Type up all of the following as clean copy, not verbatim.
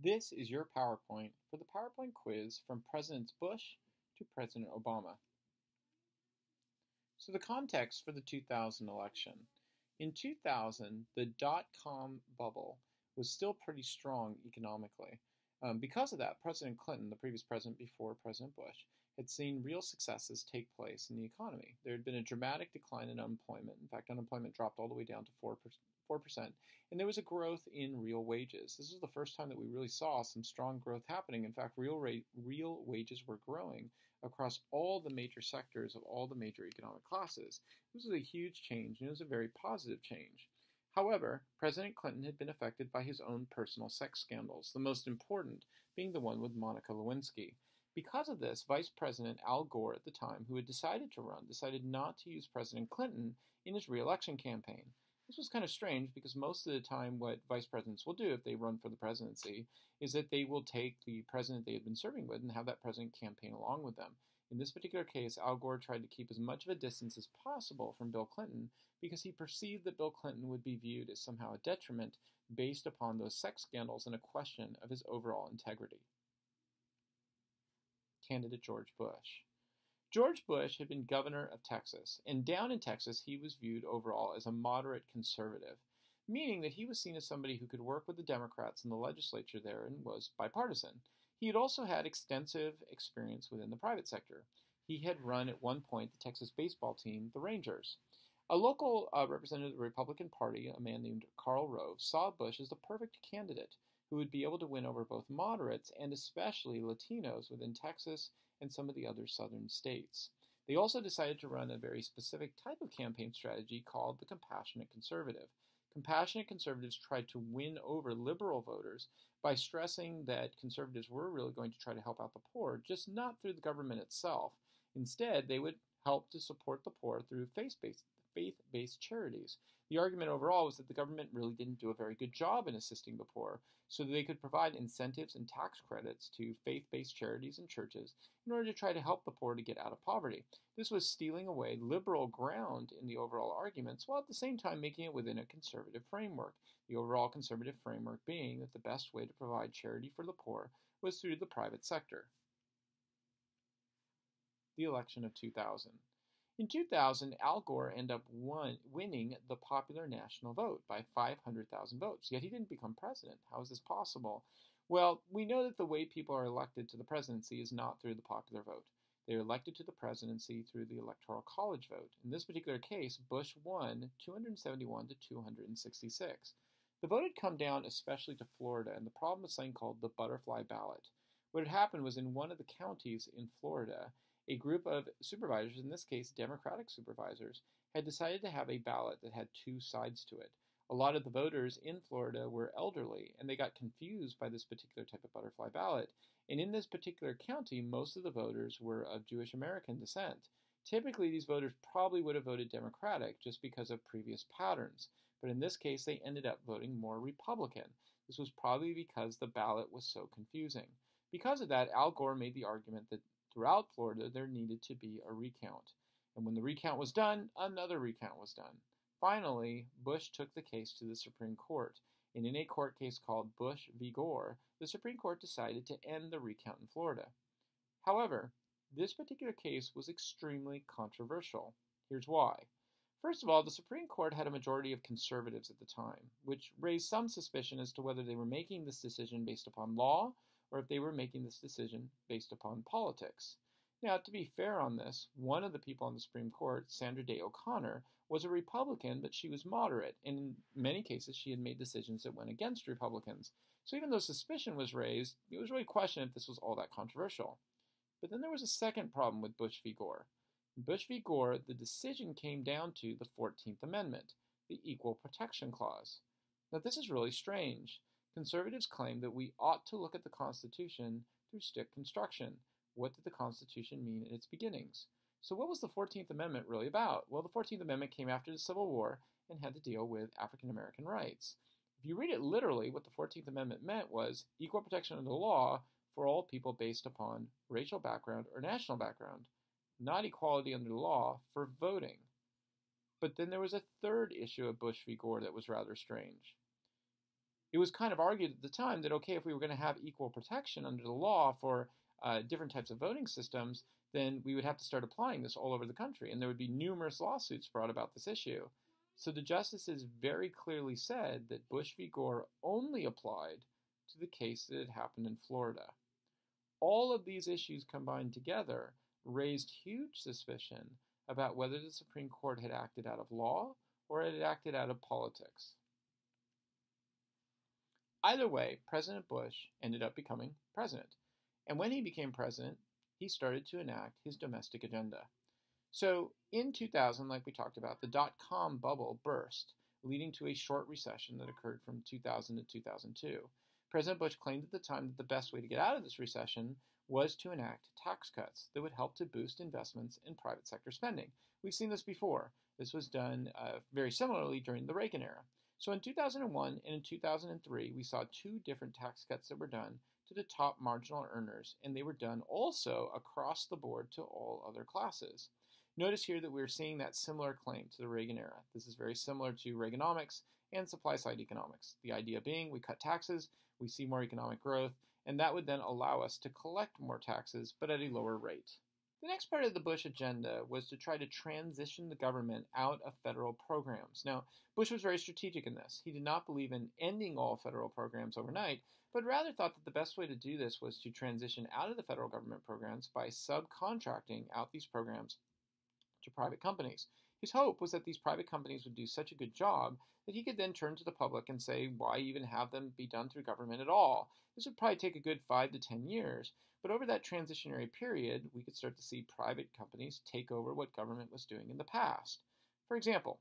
This is your PowerPoint for the PowerPoint quiz from Presidents Bush to President Obama. So the context for the 2000 election. In 2000, the dot-com bubble was still pretty strong economically. Because of that, President Clinton, the previous president before President Bush, had seen real successes take place in the economy. There had been a dramatic decline in unemployment. In fact, unemployment dropped all the way down to 4%, and there was a growth in real wages. This was the first time that we really saw some strong growth happening. In fact, real wages were growing across all the major sectors of all the major economic classes. This was a huge change, and it was a very positive change. However, President Clinton had been affected by his own personal sex scandals, the most important being the one with Monica Lewinsky. Because of this, Vice President Al Gore at the time, who had decided to run, decided not to use President Clinton in his re-election campaign. This was kind of strange because most of the time what vice presidents will do if they run for the presidency is that they will take the president they had been serving with and have that president campaign along with them. In this particular case, Al Gore tried to keep as much of a distance as possible from Bill Clinton because he perceived that Bill Clinton would be viewed as somehow a detriment based upon those sex scandals and a question of his overall integrity. Candidate George Bush. George Bush had been governor of Texas, and down in Texas he was viewed overall as a moderate conservative, meaning that he was seen as somebody who could work with the Democrats in the legislature there and was bipartisan. He had also had extensive experience within the private sector. He had run at one point the Texas baseball team, the Rangers. A local representative of the Republican Party, a man named Karl Rove, saw Bush as the perfect candidate who would be able to win over both moderates and especially Latinos within Texas and some of the other southern states. They also decided to run a very specific type of campaign strategy called the compassionate conservative. Compassionate conservatives tried to win over liberal voters by stressing that conservatives were really going to try to help out the poor, just not through the government itself. Instead, they would help to support the poor through faith-based charities. The argument overall was that the government really didn't do a very good job in assisting the poor, so that they could provide incentives and tax credits to faith-based charities and churches in order to try to help the poor to get out of poverty. This was stealing away liberal ground in the overall arguments, while at the same time making it within a conservative framework. The overall conservative framework being that the best way to provide charity for the poor was through the private sector. The election of 2000. In 2000, Al Gore ended up winning the popular national vote by 500,000 votes, yet he didn't become president. How is this possible? Well, we know that the way people are elected to the presidency is not through the popular vote. They are elected to the presidency through the Electoral College vote. In this particular case, Bush won 271 to 266. The vote had come down especially to Florida, and the problem was something called the butterfly ballot. What had happened was in one of the counties in Florida, a group of supervisors, in this case Democratic supervisors, had decided to have a ballot that had two sides to it. A lot of the voters in Florida were elderly, and they got confused by this particular type of butterfly ballot. And in this particular county, most of the voters were of Jewish American descent. Typically, these voters probably would have voted Democratic just because of previous patterns. But in this case, they ended up voting more Republican. This was probably because the ballot was so confusing. Because of that, Al Gore made the argument that throughout Florida, there needed to be a recount. And when the recount was done, another recount was done. Finally, Bush took the case to the Supreme Court. And in a court case called Bush v. Gore, the Supreme Court decided to end the recount in Florida. However, this particular case was extremely controversial. Here's why. First of all, the Supreme Court had a majority of conservatives at the time, which raised some suspicion as to whether they were making this decision based upon law or if they were making this decision based upon politics. Now, to be fair on this, one of the people on the Supreme Court, Sandra Day O'Connor, was a Republican, but she was moderate, and in many cases she had made decisions that went against Republicans. So even though suspicion was raised, it was really questioned if this was all that controversial. But then there was a second problem with Bush v. Gore. In Bush v. Gore, the decision came down to the 14th Amendment, the Equal Protection Clause. Now, this is really strange. Conservatives claim that we ought to look at the Constitution through strict construction. What did the Constitution mean in its beginnings? So what was the 14th Amendment really about? Well, the 14th Amendment came after the Civil War and had to deal with African American rights. If you read it literally, what the 14th Amendment meant was equal protection under the law for all people based upon racial background or national background, not equality under the law for voting. But then there was a third issue of Bush v. Gore that was rather strange. It was kind of argued at the time that, okay, if we were going to have equal protection under the law for different types of voting systems, then we would have to start applying this all over the country, and there would be numerous lawsuits brought about this issue. So the justices very clearly said that Bush v. Gore only applied to the case that had happened in Florida. All of these issues combined together raised huge suspicion about whether the Supreme Court had acted out of law or had acted out of politics. Either way, President Bush ended up becoming president. And when he became president, he started to enact his domestic agenda. So in 2000, like we talked about, the dot-com bubble burst, leading to a short recession that occurred from 2000 to 2002. President Bush claimed at the time that the best way to get out of this recession was to enact tax cuts that would help to boost investments in private sector spending. We've seen this before. This was done very similarly during the Reagan era. So in 2001 and in 2003, we saw two different tax cuts that were done to the top marginal earners, and they were done also across the board to all other classes. Notice here that we're seeing that similar claim to the Reagan era. This is very similar to Reaganomics and supply-side economics. The idea being we cut taxes, we see more economic growth, and that would then allow us to collect more taxes, but at a lower rate. The next part of the Bush agenda was to try to transition the government out of federal programs. Now, Bush was very strategic in this. He did not believe in ending all federal programs overnight, but rather thought that the best way to do this was to transition out of the federal government programs by subcontracting out these programs to private companies. His hope was that these private companies would do such a good job that he could then turn to the public and say, why even have them be done through government at all? This would probably take a good 5 to 10 years, but over that transitionary period, we could start to see private companies take over what government was doing in the past. For example,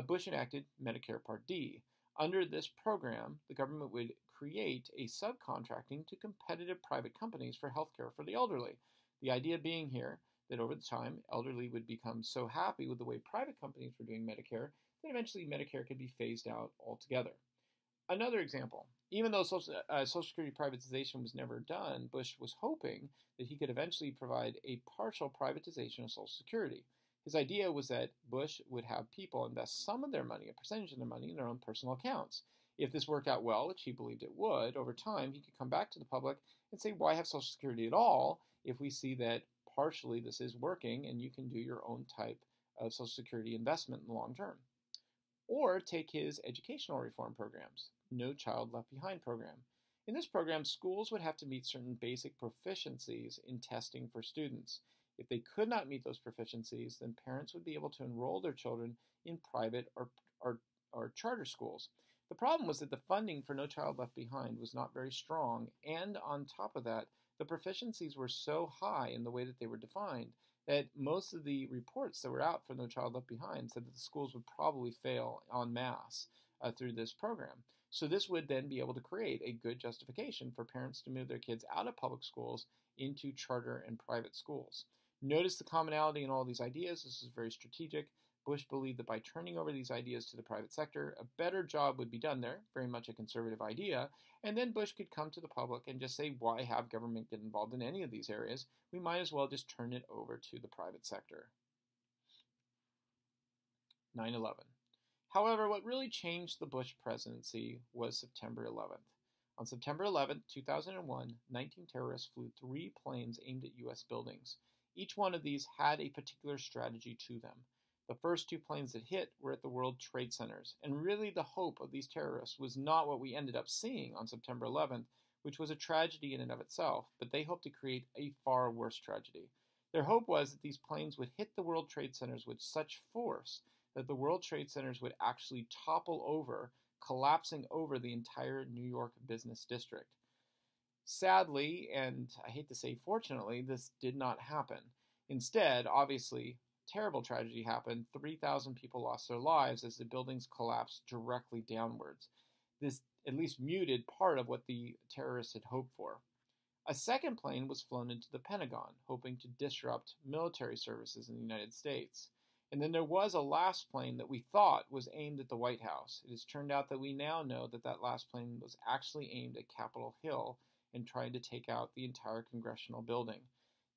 Bush enacted Medicare Part D. Under this program, the government would create a subcontracting to competitive private companies for healthcare for the elderly. The idea being here that over the time, elderly would become so happy with the way private companies were doing Medicare that eventually Medicare could be phased out altogether. Another example, even though Social Security privatization was never done, Bush was hoping that he could eventually provide a partial privatization of Social Security. His idea was that Bush would have people invest some of their money, a percentage of their money, in their own personal accounts. If this worked out well, which he believed it would, over time he could come back to the public and say, why have Social Security at all if we see that partially this is working and you can do your own type of Social Security investment in the long term. Or take his educational reform programs, No Child Left Behind program. In this program, schools would have to meet certain basic proficiencies in testing for students. If they could not meet those proficiencies, then parents would be able to enroll their children in private or charter schools. The problem was that the funding for No Child Left Behind was not very strong, and on top of that, the proficiencies were so high in the way that they were defined that most of the reports that were out for No Child Left Behind said that the schools would probably fail en masse through this program. So this would then be able to create a good justification for parents to move their kids out of public schools into charter and private schools. Notice the commonality in all these ideas. This is very strategic. Bush believed that by turning over these ideas to the private sector, a better job would be done there, very much a conservative idea, and then Bush could come to the public and just say, why have government get involved in any of these areas? We might as well just turn it over to the private sector. 9/11. However, what really changed the Bush presidency was September 11th. On September 11th, 2001, 19 terrorists flew 3 planes aimed at U.S. buildings. Each one of these had a particular strategy to them. The first 2 planes that hit were at the World Trade Centers, and really the hope of these terrorists was not what we ended up seeing on September 11th, which was a tragedy in and of itself, but they hoped to create a far worse tragedy. Their hope was that these planes would hit the World Trade Centers with such force that the World Trade Centers would actually topple over, collapsing over the entire New York business district. Sadly, and I hate to say fortunately, this did not happen. Instead, obviously, terrible tragedy happened. 3,000 people lost their lives as the buildings collapsed directly downwards. This at least muted part of what the terrorists had hoped for. A second plane was flown into the Pentagon, hoping to disrupt military services in the United States. And then there was a last plane that we thought was aimed at the White House. It has turned out that we now know that that last plane was actually aimed at Capitol Hill and trying to take out the entire congressional building.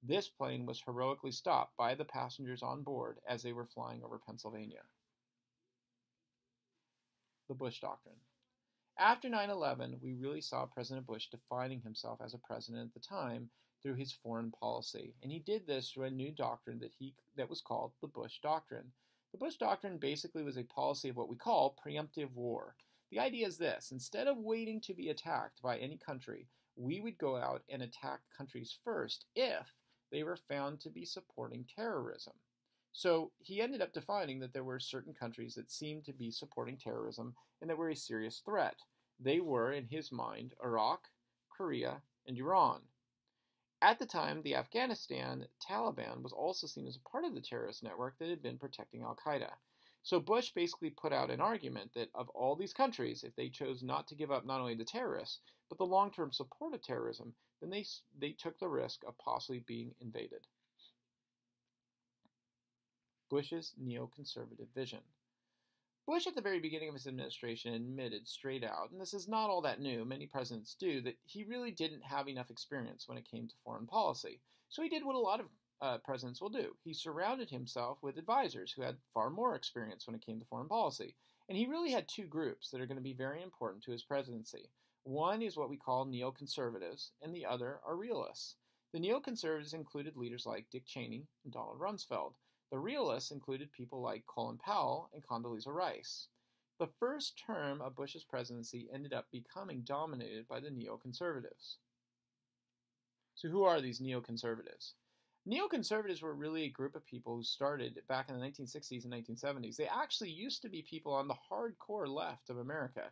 This plane was heroically stopped by the passengers on board as they were flying over Pennsylvania. The Bush Doctrine. After 9/11, we really saw President Bush defining himself as a president at the time through his foreign policy, and he did this through a new doctrine that was called the Bush Doctrine. The Bush Doctrine basically was a policy of what we call preemptive war. The idea is this: instead of waiting to be attacked by any country, we would go out and attack countries first if they were found to be supporting terrorism. So he ended up defining that there were certain countries that seemed to be supporting terrorism and that were a serious threat. They were, in his mind, Iraq, Korea, and Iran. At the time, the Afghanistan Taliban was also seen as a part of the terrorist network that had been protecting al-Qaeda. So Bush basically put out an argument that of all these countries, if they chose not to give up not only the terrorists, but the long-term support of terrorism, then they took the risk of possibly being invaded. Bush's neoconservative vision. Bush, at the very beginning of his administration, admitted straight out, and this is not all that new, many presidents do, that he really didn't have enough experience when it came to foreign policy. So he did what a lot of presidents will do. He surrounded himself with advisors who had far more experience when it came to foreign policy. And he really had two groups that are going to be very important to his presidency. One is what we call neoconservatives, and the other are realists. The neoconservatives included leaders like Dick Cheney and Donald Rumsfeld. The realists included people like Colin Powell and Condoleezza Rice. The first term of Bush's presidency ended up becoming dominated by the neoconservatives. So who are these neoconservatives? Neoconservatives were really a group of people who started back in the 1960s and 1970s. They actually used to be people on the hardcore left of America.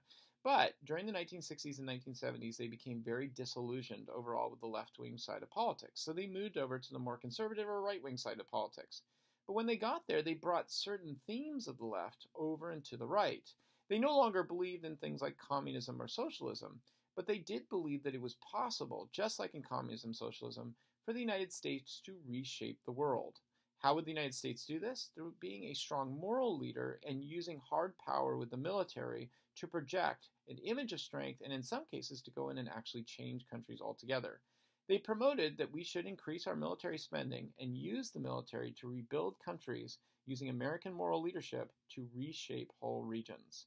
But during the 1960s and 1970s, they became very disillusioned overall with the left-wing side of politics. So they moved over to the more conservative or right-wing side of politics. But when they got there, they brought certain themes of the left over into the right. They no longer believed in things like communism or socialism, but they did believe that it was possible, just like in communism and socialism, for the United States to reshape the world. How would the United States do this? Through being a strong moral leader and using hard power with the military to project an image of strength and in some cases to go in and actually change countries altogether. They promoted that we should increase our military spending and use the military to rebuild countries using American moral leadership to reshape whole regions.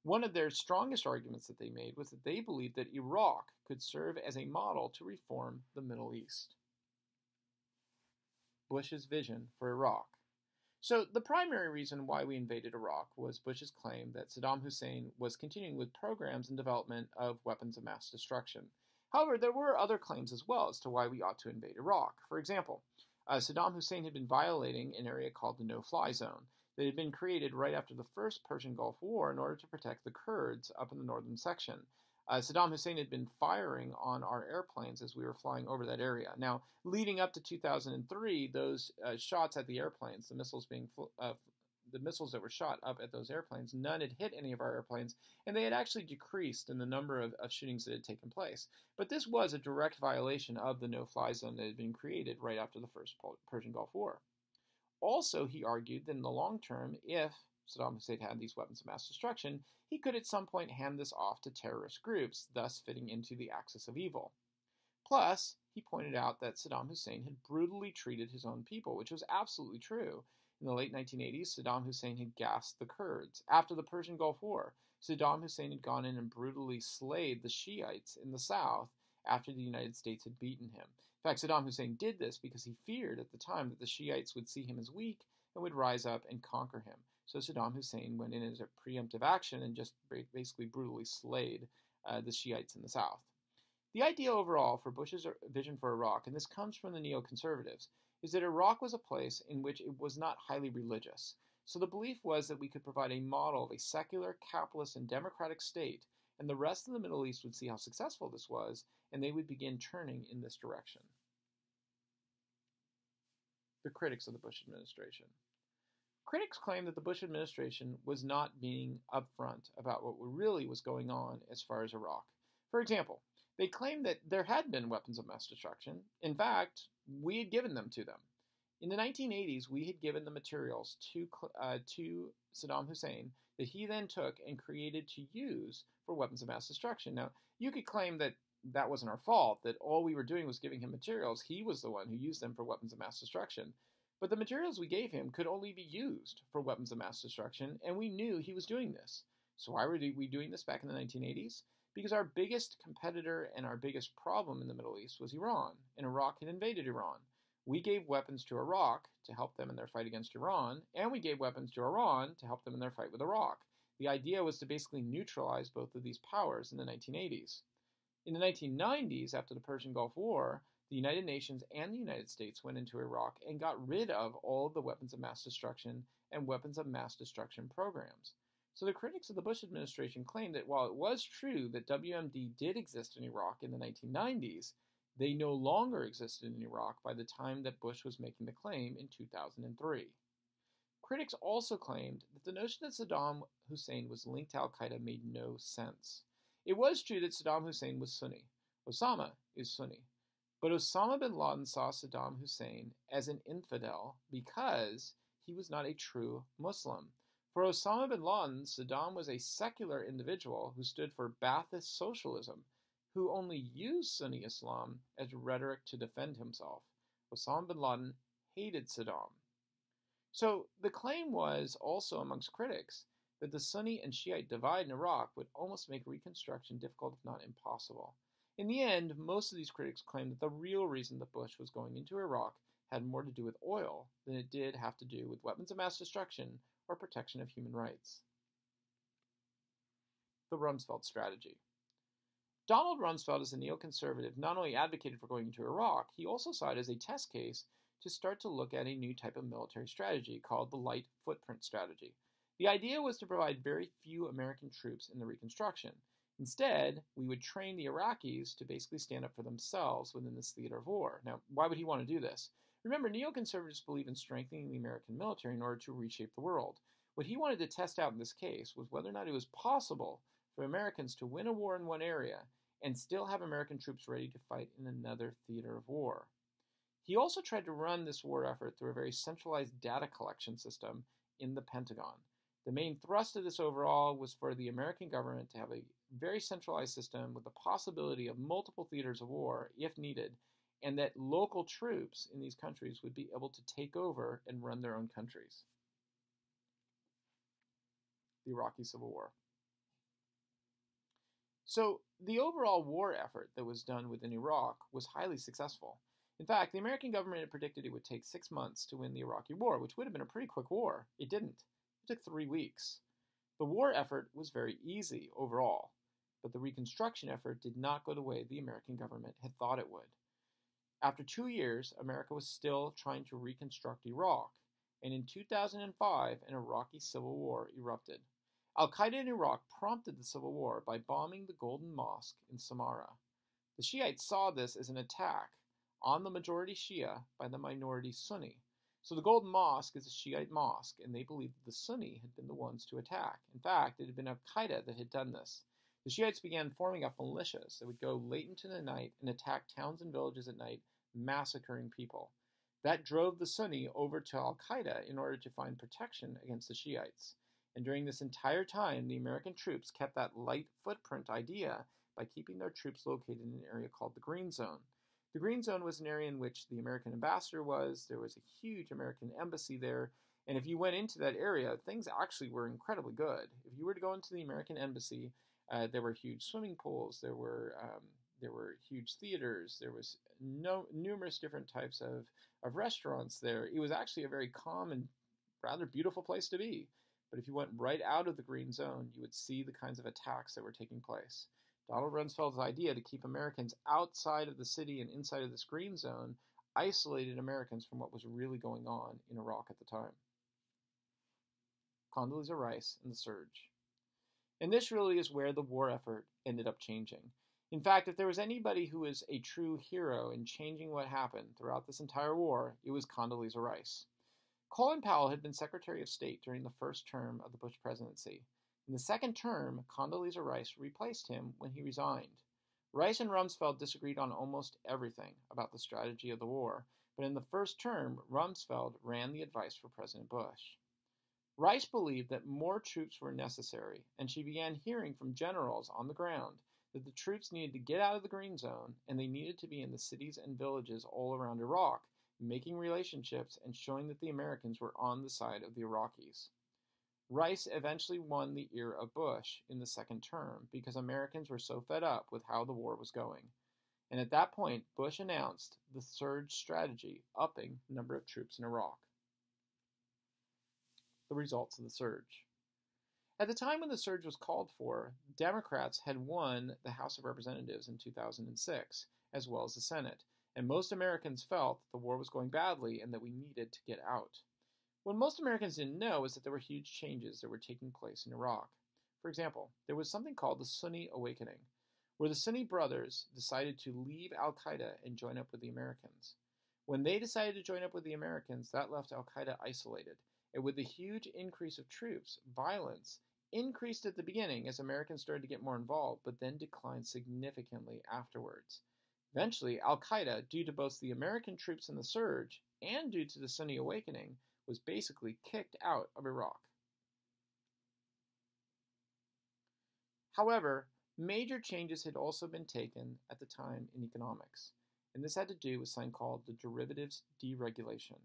One of their strongest arguments that they made was that they believed that Iraq could serve as a model to reform the Middle East. Bush's vision for Iraq. So the primary reason why we invaded Iraq was Bush's claim that Saddam Hussein was continuing with programs and development of weapons of mass destruction. However, there were other claims as well as to why we ought to invade Iraq. For example, Saddam Hussein had been violating an area called the no-fly zone that had been created right after the first Persian Gulf War in order to protect the Kurds up in the northern section. Saddam Hussein had been firing on our airplanes as we were flying over that area. Now, leading up to 2003, those shots at the airplanes, the missiles that were shot up at those airplanes, none had hit any of our airplanes, and they had actually decreased in the number of shootings that had taken place. But this was a direct violation of the no-fly zone that had been created right after the first Persian Gulf War. Also, he argued that in the long term, if Saddam Hussein had these weapons of mass destruction, he could at some point hand this off to terrorist groups, thus fitting into the axis of evil. Plus, he pointed out that Saddam Hussein had brutally treated his own people, which was absolutely true. In the late 1980s, Saddam Hussein had gassed the Kurds. After the Persian Gulf War, Saddam Hussein had gone in and brutally slayed the Shiites in the south after the United States had beaten him. In fact, Saddam Hussein did this because he feared at the time that the Shiites would see him as weak and would rise up and conquer him. So Saddam Hussein went in as a preemptive action and just basically brutally slayed the Shiites in the south. The idea overall for Bush's vision for Iraq, and this comes from the neoconservatives, is that Iraq was a place in which it was not highly religious. So the belief was that we could provide a model of a secular, capitalist, and democratic state, and the rest of the Middle East would see how successful this was, and they would begin turning in this direction. The critics of the Bush administration. Critics claim that the Bush administration was not being upfront about what really was going on as far as Iraq. For example, they claimed that there had been weapons of mass destruction. In fact, we had given them to them. In the 1980s, we had given the materials to Saddam Hussein that he then took and created to use for weapons of mass destruction. Now, you could claim that that wasn't our fault, that all we were doing was giving him materials. He was the one who used them for weapons of mass destruction. But the materials we gave him could only be used for weapons of mass destruction, and we knew he was doing this. So why were we doing this back in the 1980s? Because our biggest competitor and our biggest problem in the Middle East was Iran, and Iraq had invaded Iran. We gave weapons to Iraq to help them in their fight against Iran, and we gave weapons to Iran to help them in their fight with Iraq. The idea was to basically neutralize both of these powers in the 1980s. In the 1990s, after the Persian Gulf War, the United Nations and the United States went into Iraq and got rid of all of the weapons of mass destruction and weapons of mass destruction programs. So the critics of the Bush administration claimed that while it was true that WMD did exist in Iraq in the 1990s, they no longer existed in Iraq by the time that Bush was making the claim in 2003. Critics also claimed that the notion that Saddam Hussein was linked to al-Qaeda made no sense. It was true that Saddam Hussein was Sunni. Osama is Sunni. But Osama bin Laden saw Saddam Hussein as an infidel because he was not a true Muslim. For Osama bin Laden, Saddam was a secular individual who stood for Ba'athist socialism, who only used Sunni Islam as rhetoric to defend himself. Osama bin Laden hated Saddam. So the claim was also amongst critics that the Sunni and Shiite divide in Iraq would almost make reconstruction difficult, if not impossible. In the end, most of these critics claimed that the real reason that Bush was going into Iraq had more to do with oil than it did have to do with weapons of mass destruction or protection of human rights. The Rumsfeld Strategy. Donald Rumsfeld, as a neoconservative, not only advocated for going into Iraq, he also saw it as a test case to start to look at a new type of military strategy called the light footprint strategy. The idea was to provide very few American troops in the reconstruction. Instead, we would train the Iraqis to basically stand up for themselves within this theater of war. Now, why would he want to do this? Remember, neoconservatives believe in strengthening the American military in order to reshape the world. What he wanted to test out in this case was whether or not it was possible for Americans to win a war in one area and still have American troops ready to fight in another theater of war. He also tried to run this war effort through a very centralized data collection system in the Pentagon. The main thrust of this overall was for the American government to have a very centralized system with the possibility of multiple theaters of war, if needed, and that local troops in these countries would be able to take over and run their own countries. The Iraqi Civil War. So the overall war effort that was done within Iraq was highly successful. In fact, the American government had predicted it would take 6 months to win the Iraqi war, which would have been a pretty quick war. It didn't. It took 3 weeks. The war effort was very easy overall, but the reconstruction effort did not go the way the American government had thought it would. After 2 years, America was still trying to reconstruct Iraq, and in 2005, an Iraqi civil war erupted. Al-Qaeda in Iraq prompted the civil war by bombing the Golden Mosque in Samarra. The Shiites saw this as an attack on the majority Shia by the minority Sunni. So the Golden Mosque is a Shiite mosque, and they believed that the Sunni had been the ones to attack. In fact, it had been Al-Qaeda that had done this. The Shiites began forming up militias that would go late into the night and attack towns and villages at night, massacring people. That drove the Sunni over to Al-Qaeda in order to find protection against the Shiites. And during this entire time, the American troops kept that light footprint idea by keeping their troops located in an area called the Green Zone. The Green Zone was an area in which the American ambassador was. There was a huge American embassy there. And if you went into that area, things actually were incredibly good. If you were to go into the American embassy, there were huge swimming pools. There were huge theaters. There was numerous different types of restaurants there. It was actually a very calm and rather beautiful place to be. But if you went right out of the Green Zone, you would see the kinds of attacks that were taking place. Donald Rumsfeld's idea to keep Americans outside of the city and inside of this Green Zone isolated Americans from what was really going on in Iraq at the time. Condoleezza Rice and the Surge. And this really is where the war effort ended up changing. In fact, if there was anybody who was a true hero in changing what happened throughout this entire war, it was Condoleezza Rice. Colin Powell had been Secretary of State during the first term of the Bush presidency. In the second term, Condoleezza Rice replaced him when he resigned. Rice and Rumsfeld disagreed on almost everything about the strategy of the war, but in the first term, Rumsfeld ran the advice for President Bush. Rice believed that more troops were necessary, and she began hearing from generals on the ground that the troops needed to get out of the Green Zone, and they needed to be in the cities and villages all around Iraq, making relationships and showing that the Americans were on the side of the Iraqis. Rice eventually won the ear of Bush in the second term because Americans were so fed up with how the war was going. And at that point, Bush announced the surge strategy, upping the number of troops in Iraq. The results of the surge. At the time when the surge was called for, Democrats had won the House of Representatives in 2006, as well as the Senate, and most Americans felt that the war was going badly and that we needed to get out. What most Americans didn't know is that there were huge changes that were taking place in Iraq. For example, there was something called the Sunni Awakening, where the Sunni brothers decided to leave al-Qaeda and join up with the Americans. When they decided to join up with the Americans, that left al-Qaeda isolated, and with the huge increase of troops, violence increased at the beginning as Americans started to get more involved, but then declined significantly afterwards. Eventually, al-Qaeda, due to both the American troops in the surge and due to the Sunni Awakening, was basically kicked out of Iraq. However, major changes had also been taken at the time in economics, and this had to do with something called the derivatives deregulation.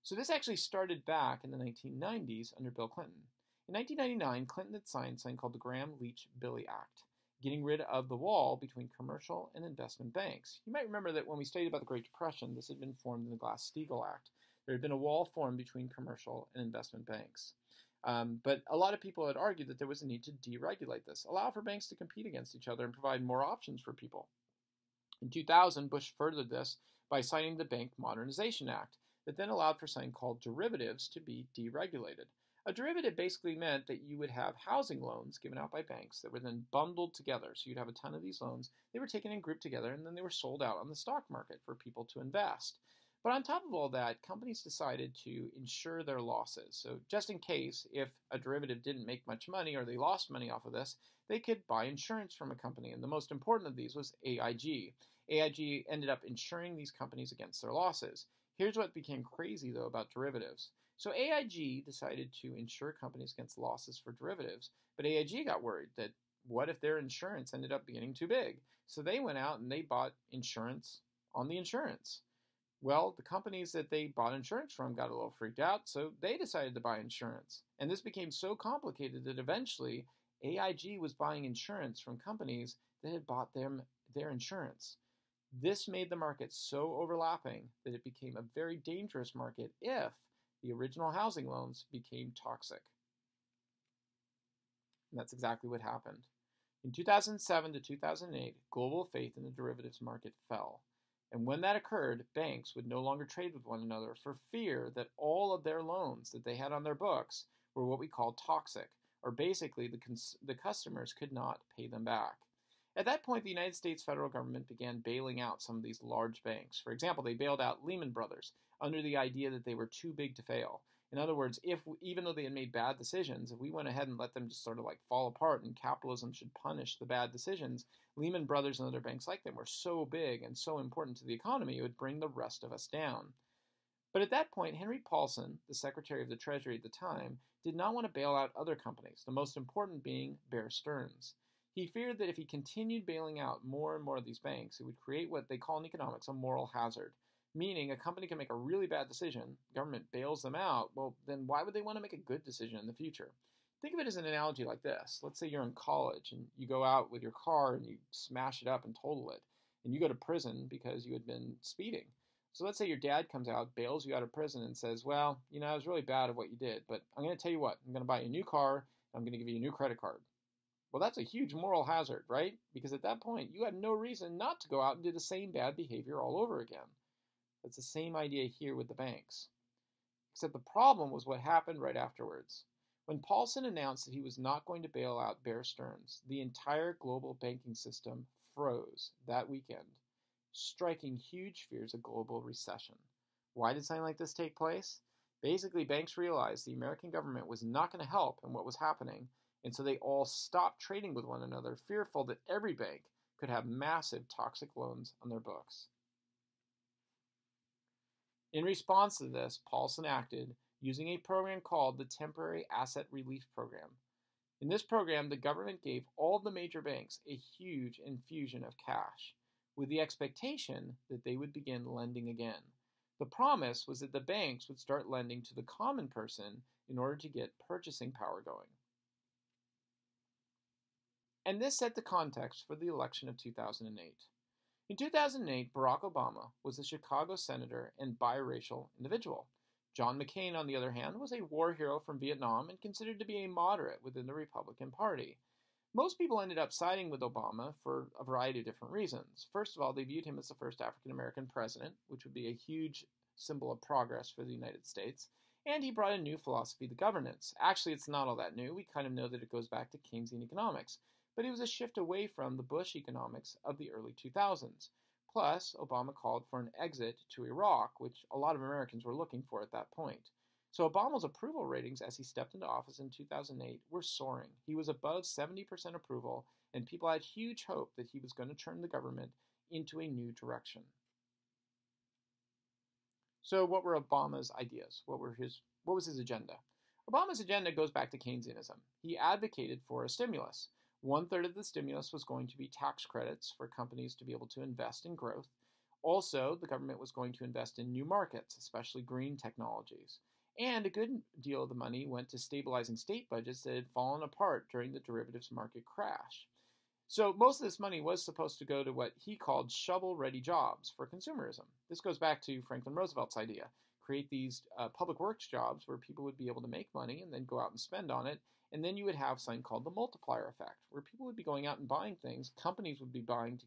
So this actually started back in the 1990s under Bill Clinton. In 1999, Clinton had signed something called the Gramm-Leach-Billy Act, getting rid of the wall between commercial and investment banks. You might remember that when we studied about the Great Depression, this had been formed in the Glass-Steagall Act. There had been a wall formed between commercial and investment banks. But a lot of people had argued that there was a need to deregulate this, allow for banks to compete against each other and provide more options for people. In 2000, Bush furthered this by signing the Bank Modernization Act that then allowed for something called derivatives to be deregulated. A derivative basically meant that you would have housing loans given out by banks that were then bundled together. So you'd have a ton of these loans. They were taken and grouped together, and then they were sold out on the stock market for people to invest. But on top of all that, companies decided to insure their losses. So just in case, if a derivative didn't make much money or they lost money off of this, they could buy insurance from a company. And the most important of these was AIG. AIG ended up insuring these companies against their losses. Here's what became crazy, though, about derivatives. So AIG decided to insure companies against losses for derivatives, but AIG got worried that what if their insurance ended up getting too big? So they went out and they bought insurance on the insurance. Well, the companies that they bought insurance from got a little freaked out, so they decided to buy insurance. And this became so complicated that eventually AIG was buying insurance from companies that had bought them their insurance. This made the market so overlapping that it became a very dangerous market if the original housing loans became toxic. And that's exactly what happened. In 2007 to 2008, global faith in the derivatives market fell. And when that occurred, banks would no longer trade with one another for fear that all of their loans that they had on their books were what we call toxic, or basically the customers could not pay them back. At that point, the United States federal government began bailing out some of these large banks. For example, they bailed out Lehman Brothers under the idea that they were too big to fail. In other words, even though they had made bad decisions, if we went ahead and let them just sort of like fall apart and capitalism should punish the bad decisions, Lehman Brothers and other banks like them were so big and so important to the economy, it would bring the rest of us down. But at that point, Henry Paulson, the Secretary of the Treasury at the time, did not want to bail out other companies, the most important being Bear Stearns. He feared that if he continued bailing out more and more of these banks, it would create what they call in economics a moral hazard, meaning a company can make a really bad decision, government bails them out, well, then why would they want to make a good decision in the future? Think of it as an analogy like this. Let's say you're in college and you go out with your car and you smash it up and total it, and you go to prison because you had been speeding. So let's say your dad comes out, bails you out of prison and says, well, I was really bad at what you did, but I'm going to tell you what, I'm going to buy you a new car, and I'm going to give you a new credit card. Well, that's a huge moral hazard, right? Because at that point, you had no reason not to go out and do the same bad behavior all over again. That's the same idea here with the banks. Except the problem was what happened right afterwards. When Paulson announced that he was not going to bail out Bear Stearns, the entire global banking system froze that weekend, striking huge fears of global recession. Why did something like this take place? Basically, banks realized the American government was not going to help in what was happening, and so they all stopped trading with one another, fearful that every bank could have massive toxic loans on their books. In response to this, Paulson acted using a program called the Temporary Asset Relief Program. In this program, the government gave all the major banks a huge infusion of cash, with the expectation that they would begin lending again. The promise was that the banks would start lending to the common person in order to get purchasing power going. And this set the context for the election of 2008. In 2008, Barack Obama was a Chicago senator and biracial individual. John McCain, on the other hand, was a war hero from Vietnam and considered to be a moderate within the Republican Party. Most people ended up siding with Obama for a variety of different reasons. First of all, they viewed him as the first African-American president, which would be a huge symbol of progress for the United States, and he brought a new philosophy to governance. Actually, it's not all that new. We kind of know that it goes back to Keynesian economics, but it was a shift away from the Bush economics of the early 2000s. Plus, Obama called for an exit to Iraq, which a lot of Americans were looking for at that point. So Obama's approval ratings as he stepped into office in 2008 were soaring. He was above 70% approval, and people had huge hope that he was going to turn the government into a new direction. So what were Obama's ideas? What was his agenda? Obama's agenda goes back to Keynesianism. He advocated for a stimulus. 1/3 of the stimulus was going to be tax credits for companies to be able to invest in growth. Also, the government was going to invest in new markets, especially green technologies. And a good deal of the money went to stabilizing state budgets that had fallen apart during the derivatives market crash. So most of this money was supposed to go to what he called shovel-ready jobs for consumerism. This goes back to Franklin Roosevelt's idea. Create these public works jobs where people would be able to make money and then go out and spend on it. And then you would have something called the multiplier effect, where people would be going out and buying things, companies would be buying to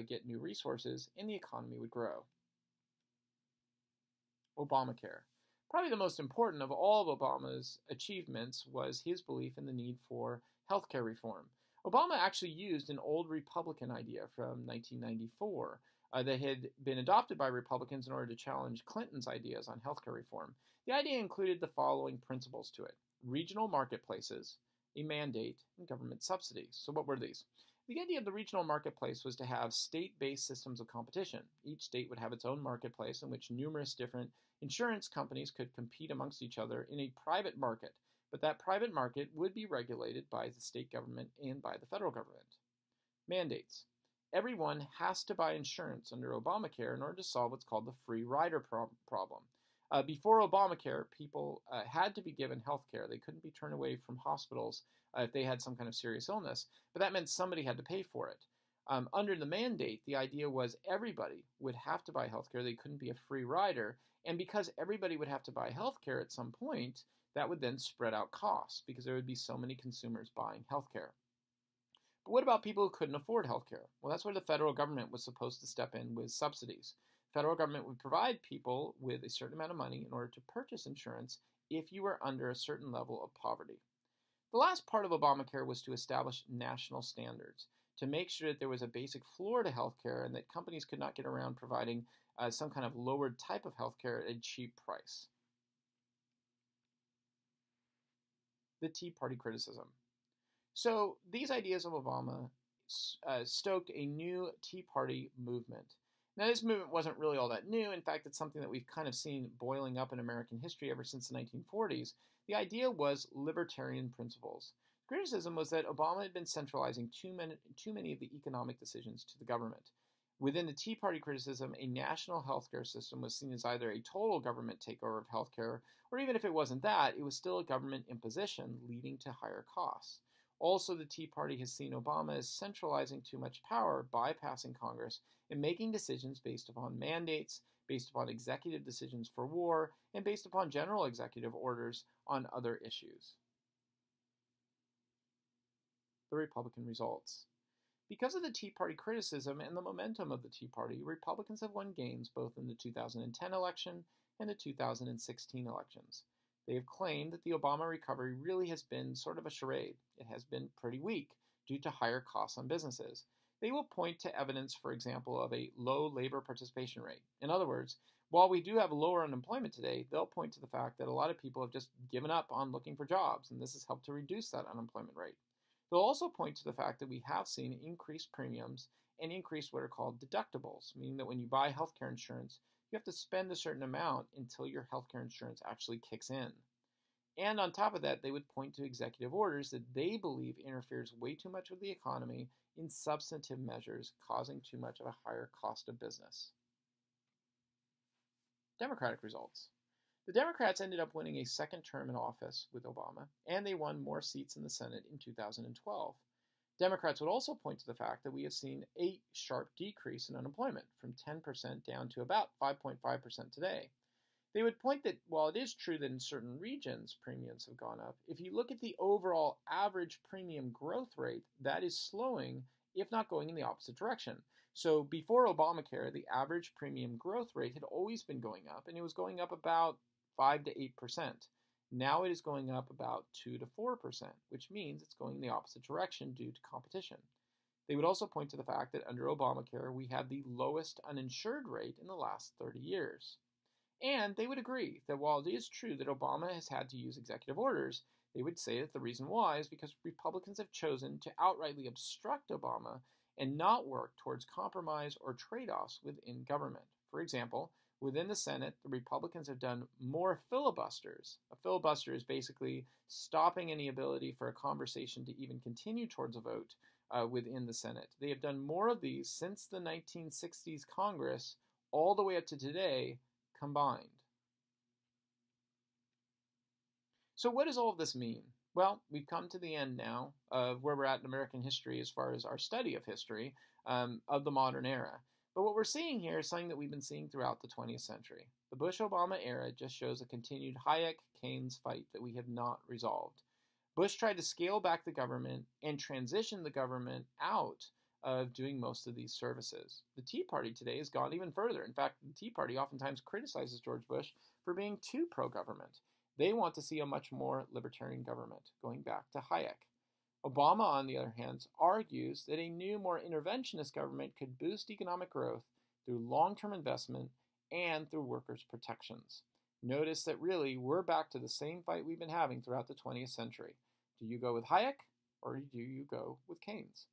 get new resources, and the economy would grow. Obamacare. Probably the most important of all of Obama's achievements was his belief in the need for healthcare reform. Obama actually used an old Republican idea from 1994 that had been adopted by Republicans in order to challenge Clinton's ideas on healthcare reform. The idea included the following principles to it: regional marketplaces, a mandate, and government subsidies. So what were these? The idea of the regional marketplace was to have state-based systems of competition. Each state would have its own marketplace in which numerous different insurance companies could compete amongst each other in a private market, but that private market would be regulated by the state government and by the federal government. Mandates. Everyone has to buy insurance under Obamacare in order to solve what's called the free rider problem. Before Obamacare, people had to be given health care. They couldn't be turned away from hospitals if they had some kind of serious illness, but that meant somebody had to pay for it. Under the mandate, the idea was everybody would have to buy health care. They couldn't be a free rider, and because everybody would have to buy health care at some point, that would then spread out costs because there would be so many consumers buying health care. But what about people who couldn't afford health care? Well, that's where the federal government was supposed to step in with subsidies. The federal government would provide people with a certain amount of money in order to purchase insurance if you were under a certain level of poverty. The last part of Obamacare was to establish national standards to make sure that there was a basic floor to health care and that companies could not get around providing some kind of lowered type of health care at a cheap price. The Tea Party criticism. So these ideas of Obama stoked a new Tea Party movement. Now, this movement wasn't really all that new. In fact, it's something that we've kind of seen boiling up in American history ever since the 1940s. The idea was libertarian principles. Criticism was that Obama had been centralizing too many of the economic decisions to the government. Within the Tea Party criticism, a national healthcare system was seen as either a total government takeover of healthcare, or even if it wasn't that, it was still a government imposition leading to higher costs. Also, the Tea Party has seen Obama as centralizing too much power, bypassing Congress, and making decisions based upon mandates, based upon executive decisions for war, and based upon general executive orders on other issues. The Republican results. Because of the Tea Party criticism and the momentum of the Tea Party, Republicans have won gains both in the 2010 election and the 2016 elections. They have claimed that the Obama recovery really has been sort of a charade. It has been pretty weak due to higher costs on businesses. They will point to evidence, for example, of a low labor participation rate. In other words, while we do have lower unemployment today, they'll point to the fact that a lot of people have just given up on looking for jobs, and this has helped to reduce that unemployment rate. They'll also point to the fact that we have seen increased premiums and increased what are called deductibles, meaning that when you buy healthcare insurance, you have to spend a certain amount until your healthcare insurance actually kicks in. And on top of that, they would point to executive orders that they believe interferes way too much with the economy in substantive measures, causing too much of a higher cost of business. Democratic results. The Democrats ended up winning a second term in office with Obama, and they won more seats in the Senate in 2012. Democrats would also point to the fact that we have seen a sharp decrease in unemployment, from 10% down to about 5.5% today. They would point that while it is true that in certain regions premiums have gone up, if you look at the overall average premium growth rate, that is slowing, if not going in the opposite direction. So before Obamacare, the average premium growth rate had always been going up, and it was going up about 5 to 8%. Now it is going up about 2 to 4%, which means it's going in the opposite direction due to competition. They would also point to the fact that under Obamacare, we had the lowest uninsured rate in the last 30 years. And they would agree that while it is true that Obama has had to use executive orders, they would say that the reason why is because Republicans have chosen to outrightly obstruct Obama and not work towards compromise or trade-offs within government. For example, within the Senate, the Republicans have done more filibusters. A filibuster is basically stopping any ability for a conversation to even continue towards a vote within the Senate. They have done more of these since the 1960s Congress all the way up to today combined. So what does all of this mean? Well, we've come to the end now of where we're at in American history as far as our study of history of the modern era. But what we're seeing here is something that we've been seeing throughout the 20th century. The Bush-Obama era just shows a continued Hayek-Keynes fight that we have not resolved. Bush tried to scale back the government and transition the government out of doing most of these services. The Tea Party today has gone even further. In fact, the Tea Party oftentimes criticizes George Bush for being too pro-government. They want to see a much more libertarian government, going back to Hayek. Obama, on the other hand, argues that a new, more interventionist government could boost economic growth through long-term investment and through workers' protections. Notice that really we're back to the same fight we've been having throughout the 20th century. Do you go with Hayek or do you go with Keynes?